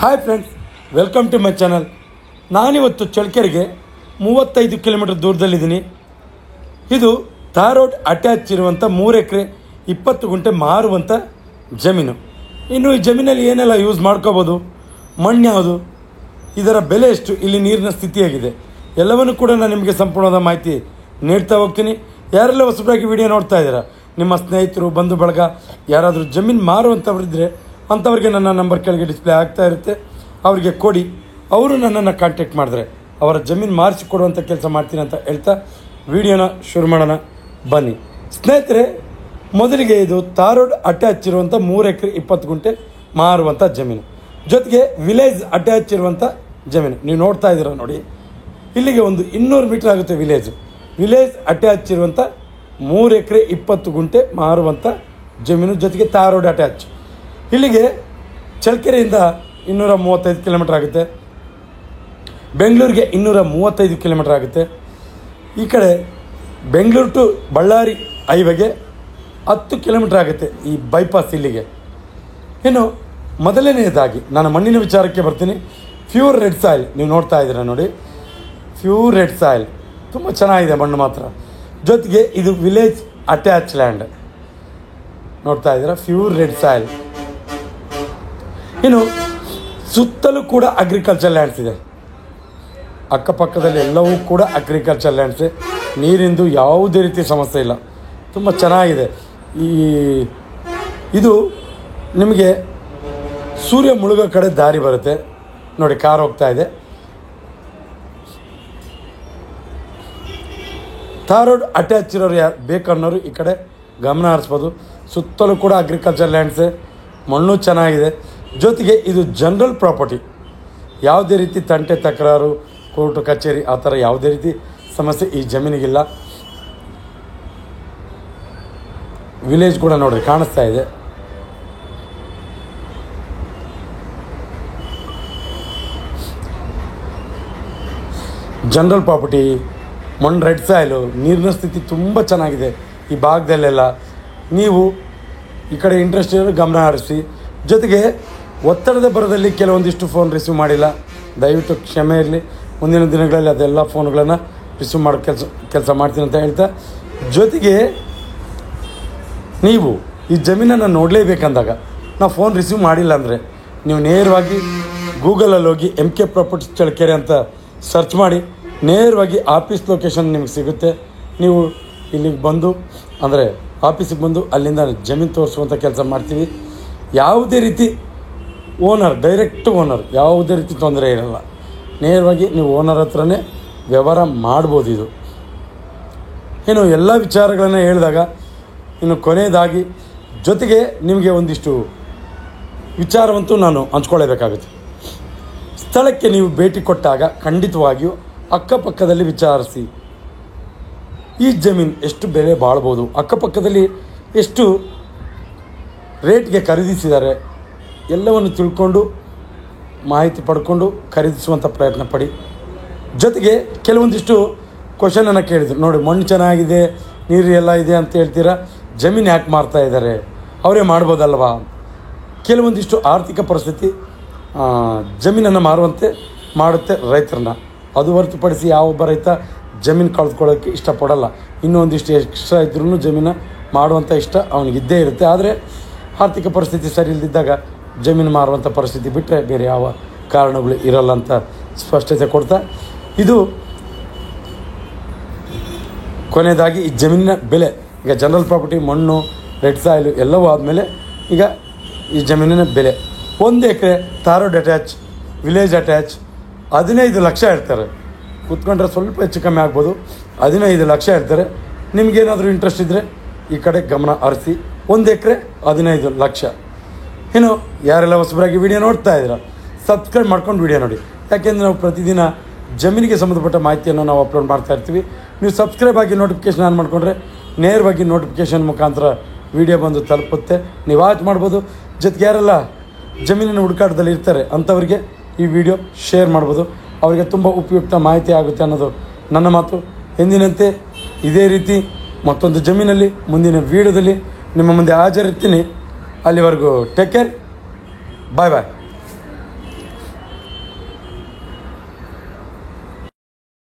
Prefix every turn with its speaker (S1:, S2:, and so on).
S1: Hi friends, welcome to my channel. ನಾನಿವತ್ತು ಚಳ್ಳಕೆರೆಗೆ 35 kilometre ದೂರದಲ್ಲಿದ್ದೀನಿ. ಇದು ತಾರ್ ರೋಡ್ ಅಟ್ಯಾಚ್ ಇರುವಂಥ 3 ಎಕರೆ 20 ಗುಂಟೆ ಮಾರುವಂಥ ಜಮೀನು. ಇನ್ನು ಈ ಜಮೀನಲ್ಲಿ ಏನೆಲ್ಲ ಯೂಸ್ ಮಾಡ್ಕೋಬೋದು, ಮಣ್ಣು ಯಾವುದು, ಇದರ ಬೆಲೆ ಎಷ್ಟು, ಇಲ್ಲಿ ನೀರಿನ ಸ್ಥಿತಿಯಾಗಿದೆ, ಎಲ್ಲವನ್ನೂ ಕೂಡ ನಾನು ನಿಮಗೆ ಸಂಪೂರ್ಣವಾದ ಮಾಹಿತಿ ನೀಡ್ತಾ ಹೋಗ್ತೀನಿ. ಯಾರೆಲ್ಲ ಹೊಸಬರಾಗಿ ವಿಡಿಯೋ ನೋಡ್ತಾ ಇದ್ದೀರಾ, ನಿಮ್ಮ ಸ್ನೇಹಿತರು, ಬಂಧು ಬಳಗ ಯಾರಾದರೂ ಜಮೀನು ಮಾರುವಂಥವ್ರಿದ್ದರೆ ಅಂಥವ್ರಿಗೆ ನನ್ನ ನಂಬರ್ ಕೆಳಗೆ ಡಿಸ್ಪ್ಲೇ ಆಗ್ತಾ ಇರುತ್ತೆ, ಅವರಿಗೆ ಕೊಡಿ. ಅವರು ನನ್ನನ್ನು ಕಾಂಟ್ಯಾಕ್ಟ್ ಮಾಡಿದ್ರೆ ಅವರ ಜಮೀನು ಮಾರಿಸಿ ಕೊಡುವಂಥ ಕೆಲಸ ಮಾಡ್ತೀನಿ ಅಂತ ಹೇಳ್ತಾ ವಿಡಿಯೋನ ಶುರು ಮಾಡೋಣ ಬನ್ನಿ ಸ್ನೇಹಿತರೆ. ಮೊದಲಿಗೆ ಇದು ತಾರ್ ರೋಡ್ ಅಟ್ಯಾಚ್ ಇರುವಂಥ 3 ಎಕರೆ 20 ಗುಂಟೆ ಮಾರುವಂಥ ಜಮೀನು, ಜೊತೆಗೆ ವಿಲೇಜ್ ಅಟ್ಯಾಚ್ ಇರುವಂಥ ಜಮೀನು. ನೀವು ನೋಡ್ತಾ ಇದ್ದೀರ ನೋಡಿ, ಇಲ್ಲಿಗೆ ಒಂದು 200 ಮೀಟರ್ ಆಗುತ್ತೆ ವಿಲೇಜ್ ಅಟ್ಯಾಚ್ ಇರುವಂಥ 3 ಎಕರೆ 20 ಗುಂಟೆ ಮಾರುವಂಥ ಜಮೀನು, ಜೊತೆಗೆ ತಾರ್ ರೋಡ್ ಅಟ್ಯಾಚ್. ಇಲ್ಲಿಗೆ ಚಳ್ಳಕೆರೆಯಿಂದ 235 ಕಿಲೋಮೀಟರ್ ಆಗುತ್ತೆ, ಬೆಂಗಳೂರಿಗೆ 235 ಕಿಲೋಮೀಟರ್ ಆಗುತ್ತೆ. ಈ ಕಡೆ ಬೆಂಗಳೂರು ಟು ಬಳ್ಳಾರಿ ಹೈವೇಗೆ 10 ಕಿಲೋಮೀಟರ್ ಆಗುತ್ತೆ ಈ ಬೈಪಾಸ್ ಇಲ್ಲಿಗೆ. ಇನ್ನು ಮೊದಲನೆಯದಾಗಿ ನಾನು ಮಣ್ಣಿನ ವಿಚಾರಕ್ಕೆ ಬರ್ತೀನಿ. ಪ್ಯೂರ್ ರೆಡ್ ಸಾಯಿಲ್ ನೀವು ನೋಡ್ತಾ ಇದ್ದೀರ ನೋಡಿ, ಪ್ಯೂರ್ ರೆಡ್ ಸಾಯಿಲ್ ತುಂಬ ಚೆನ್ನಾಗಿದೆ ಮಣ್ಣು ಮಾತ್ರ. ಜೊತೆಗೆ ಇದು ವಿಲೇಜ್ ಅಟ್ಯಾಚ್ ಲ್ಯಾಂಡ್ ನೋಡ್ತಾ ಇದ್ದೀರ, ಪ್ಯೂರ್ ರೆಡ್ ಸಾಯಿಲ್. ಇನ್ನು ಸುತ್ತಲೂ ಕೂಡ ಅಗ್ರಿಕಲ್ಚರ್ ಲ್ಯಾಂಡ್ಸ್ ಇದೆ, ಅಕ್ಕಪಕ್ಕದಲ್ಲಿ ಎಲ್ಲವೂ ಕೂಡ ಅಗ್ರಿಕಲ್ಚರ್ ಲ್ಯಾಂಡ್ಸೇ. ನೀರಿಂದು ಯಾವುದೇ ರೀತಿ ಸಮಸ್ಯೆ ಇಲ್ಲ, ತುಂಬ ಚೆನ್ನಾಗಿದೆ. ಇದು ನಿಮಗೆ ಸೂರ್ಯ ಮುಳುಗೋ ಕಡೆ ದಾರಿ ಬರುತ್ತೆ ನೋಡಿ, ಕಾರ್ ಹೋಗ್ತಾ ಇದೆ. ತಾರ್ ರೋಡ್ ಅಟ್ಯಾಚ್ ಇರೋರು ಯಾರು ಬೇಕನ್ನೋರು ಈ ಕಡೆ ಗಮನ ಹರಿಸ್ಬೋದು. ಸುತ್ತಲೂ ಕೂಡ ಅಗ್ರಿಕಲ್ಚರ್ ಲ್ಯಾಂಡ್ಸೇ, ಮಣ್ಣು ಚೆನ್ನಾಗಿದೆ. ಜೊತೆಗೆ ಇದು ಜನರಲ್ ಪ್ರಾಪರ್ಟಿ, ಯಾವುದೇ ರೀತಿ ತಂಟೆ ತಕರಾರು, ಕೋರ್ಟು ಕಚೇರಿ ಆ ಥರ ಯಾವುದೇ ರೀತಿ ಸಮಸ್ಯೆ ಈ ಜಮೀನಿಗಿಲ್ಲ. ವಿಲೇಜ್ ಕೂಡ ನೋಡ್ರಿ ಕಾಣಿಸ್ತಾ ಇದೆ. ಜನರಲ್ ಪ್ರಾಪರ್ಟಿ, ಮಣ್ಣು ರೆಡ್ ಸಾಯಿಲು, ನೀರಿನ ಸ್ಥಿತಿ ತುಂಬ ಚೆನ್ನಾಗಿದೆ ಈ ಭಾಗದಲ್ಲೆಲ್ಲ. ನೀವು ಈ ಕಡೆ ಇಂಟ್ರೆಸ್ಟ್ ಇರೋರು ಗಮನ ಹರಿಸಿ. ಜೊತೆಗೆ ಒತ್ತಡದ ಬರದಲ್ಲಿ ಕೆಲವೊಂದಿಷ್ಟು ಫೋನ್ ರಿಸೀವ್ ಮಾಡಿಲ್ಲ, ದಯವಿಟ್ಟು ಕ್ಷಮೆ ಇರಲಿ. ಮುಂದಿನ ದಿನಗಳಲ್ಲಿ ಅದೆಲ್ಲ ಫೋನ್ಗಳನ್ನು ರಿಸೀವ್ ಮಾಡೋ ಕೆಲಸ ಮಾಡ್ತೀನಿ ಅಂತ ಹೇಳ್ತಾ, ಜೊತೆಗೆ ನೀವು ಈ ಜಮೀನನ್ನು ನೋಡಲೇಬೇಕಂದಾಗ ನಾವು ಫೋನ್ ರಿಸೀವ್ ಮಾಡಿಲ್ಲ ಅಂದರೆ ನೀವು ನೇರವಾಗಿ ಗೂಗಲಲ್ಲಿ ಹೋಗಿ MK ಪ್ರಾಪರ್ಟೀಸ್ ಚಳ್ಳಕೆರೆ ಅಂತ ಸರ್ಚ್ ಮಾಡಿ, ನೇರವಾಗಿ ಆಫೀಸ್ ಲೊಕೇಶನ್ ನಿಮಗೆ ಸಿಗುತ್ತೆ. ನೀವು ಇಲ್ಲಿಗೆ ಬಂದು ಅಂದರೆ ಆಫೀಸಿಗೆ ಬಂದು ಅಲ್ಲಿಂದ ಜಮೀನು ತೋರಿಸುವಂಥ ಕೆಲಸ ಮಾಡ್ತೀವಿ. ಯಾವುದೇ ರೀತಿ ಡೈರೆಕ್ಟ್ ಓನರ್ ಯಾವುದೇ ರೀತಿ ತೊಂದರೆ ಇರಲ್ಲ. ನೇರವಾಗಿ ನೀವು ಓನರ್ ಹತ್ರನೇ ವ್ಯವಹಾರ ಮಾಡ್ಬೋದು. ಇದು ಇನ್ನು ಎಲ್ಲ ವಿಚಾರಗಳನ್ನು ಹೇಳಿದಾಗ ಇನ್ನು ಕೊನೆಯದಾಗಿ ಜೊತೆಗೆ ನಿಮಗೆ ಒಂದಿಷ್ಟು ವಿಚಾರವಂತೂ ನಾನು ಹಂಚ್ಕೊಳ್ಳೇಬೇಕಾಗುತ್ತೆ. ಸ್ಥಳಕ್ಕೆ ನೀವು ಭೇಟಿ ಕೊಟ್ಟಾಗ ಖಂಡಿತವಾಗಿಯೂ ಅಕ್ಕಪಕ್ಕದಲ್ಲಿ ವಿಚಾರಿಸಿ, ಈ ಜಮೀನು ಎಷ್ಟು ಬೆಲೆ ಬಾಳ್ಬೋದು, ಅಕ್ಕಪಕ್ಕದಲ್ಲಿ ಎಷ್ಟು ರೇಟ್ಗೆ ಖರೀದಿಸಿದ್ದಾರೆ, ಎಲ್ಲವನ್ನು ತಿಳ್ಕೊಂಡು ಮಾಹಿತಿ ಪಡ್ಕೊಂಡು ಖರೀದಿಸುವಂಥ ಪ್ರಯತ್ನ ಪಡಿ. ಜೊತೆಗೆ ಕೆಲವೊಂದಿಷ್ಟು ಕ್ವಶನನ್ನು ಕೇಳಿದ್ರು ನೋಡಿ, ಮಣ್ಣು ಚೆನ್ನಾಗಿದೆ, ನೀರು ಎಲ್ಲ ಇದೆ ಅಂತ ಹೇಳ್ತೀರಾ, ಜಮೀನು ಯಾಕೆ ಮಾರ್ತಾ ಇದ್ದಾರೆ, ಅವರೇ ಮಾಡ್ಬೋದಲ್ವಾ? ಕೆಲವೊಂದಿಷ್ಟು ಆರ್ಥಿಕ ಪರಿಸ್ಥಿತಿ ಜಮೀನನ್ನು ಮಾರುವಂತೆ ಮಾಡುತ್ತೆ ರೈತರನ್ನ. ಅದು ಹೊರತುಪಡಿಸಿ ಯಾವೊಬ್ಬ ರೈತ ಜಮೀನು ಕಳೆದುಕೊಳ್ಳೋಕ್ಕೆ ಇಷ್ಟಪಡಲ್ಲ. ಇನ್ನೂ ಒಂದಿಷ್ಟು ಎಕ್ಸ್ಟ್ರಾ ಇದ್ರೂ ಜಮೀನು ಮಾಡುವಂಥ ಇಷ್ಟ ಅವನಿಗಿದ್ದೇ ಇರುತ್ತೆ. ಆದರೆ ಆರ್ಥಿಕ ಪರಿಸ್ಥಿತಿ ಸರಿ ಇಲ್ಲದಿದ್ದಾಗ ಜಮೀನು ಮಾರುವಂಥ ಪರಿಸ್ಥಿತಿ ಬಿಟ್ಟರೆ ಬೇರೆ ಯಾವ ಕಾರಣಗಳು ಇರೋಲ್ಲ ಅಂತ ಸ್ಪಷ್ಟತೆ ಕೊಡ್ತಾ, ಇದು ಕೊನೆಯದಾಗಿ ಈ ಜಮೀನಿನ ಬೆಲೆ. ಈಗ ಜನರಲ್ ಪ್ರಾಪರ್ಟಿ, ಮಣ್ಣು, ರೆಡ್ ಸಾಯಿಲು ಎಲ್ಲವೂ ಆದಮೇಲೆ ಈಗ ಈ ಜಮೀನಿನ ಬೆಲೆ 1 acre tar road attach, village attach 15 lakh ಹೇಳ್ತಾರೆ. ಕೂತ್ಕೊಂಡ್ರೆ ಸ್ವಲ್ಪ ಹೆಚ್ಚು ಕಮ್ಮಿ ಆಗ್ಬೋದು, 15 ಲಕ್ಷ ಹೇಳ್ತಾರೆ. ನಿಮಗೇನಾದರೂ ಇಂಟ್ರೆಸ್ಟ್ ಇದ್ದರೆ ಈ ಕಡೆ ಗಮನ ಹರಿಸಿ. 1 ಎಕರೆ 15 ಲಕ್ಷ. ಇನ್ನು ಯಾರೆಲ್ಲ ಹೊಸಬರಾಗಿ ವಿಡಿಯೋ ನೋಡ್ತಾ ಇದ್ದೀರಾ, ಸಬ್ಸ್ಕ್ರೈಬ್ ಮಾಡ್ಕೊಂಡು ವಿಡಿಯೋ ನೋಡಿ. ಯಾಕೆಂದರೆ ನಾವು ಪ್ರತಿದಿನ ಜಮೀನಿಗೆ ಸಂಬಂಧಪಟ್ಟ ಮಾಹಿತಿಯನ್ನು ನಾವು ಅಪ್ಲೋಡ್ ಮಾಡ್ತಾ ಇರ್ತೀವಿ. ನೀವು ಸಬ್ಸ್ಕ್ರೈಬ್ ಆಗಿ ನೋಟಿಫಿಕೇಷನ್ ಆನ್ ಮಾಡಿಕೊಂಡ್ರೆ ನೇರವಾಗಿ ನೋಟಿಫಿಕೇಷನ್ ಮುಖಾಂತರ ವಿಡಿಯೋ ಬಂದು ತಲುಪುತ್ತೆ, ನೀವು ವಾಚ್ ಮಾಡ್ಬೋದು. ಜೊತೆಗೆ ಯಾರೆಲ್ಲ ಜಮೀನಿನ ಹುಡುಕಾಟದಲ್ಲಿ ಇರ್ತಾರೆ ಅಂಥವ್ರಿಗೆ ಈ ವಿಡಿಯೋ ಶೇರ್ ಮಾಡ್ಬೋದು, ಅವರಿಗೆ ತುಂಬ ಉಪಯುಕ್ತ ಮಾಹಿತಿ ಆಗುತ್ತೆ ಅನ್ನೋದು ನನ್ನ ಮಾತು. ಎಂದಿನಂತೆ ಇದೇ ರೀತಿ ಮತ್ತೊಂದು ಜಮೀನಲ್ಲಿ ಮುಂದಿನ ವಿಡಿಯೋದಲ್ಲಿ ನಿಮ್ಮ ಮುಂದೆ ಹಾಜರಿರ್ತೀನಿ. ಅಲ್ಲಿವರೆಗೂ ಟೇಕ್ ಕೇರ್, ಬಾಯ್ ಬಾಯ್.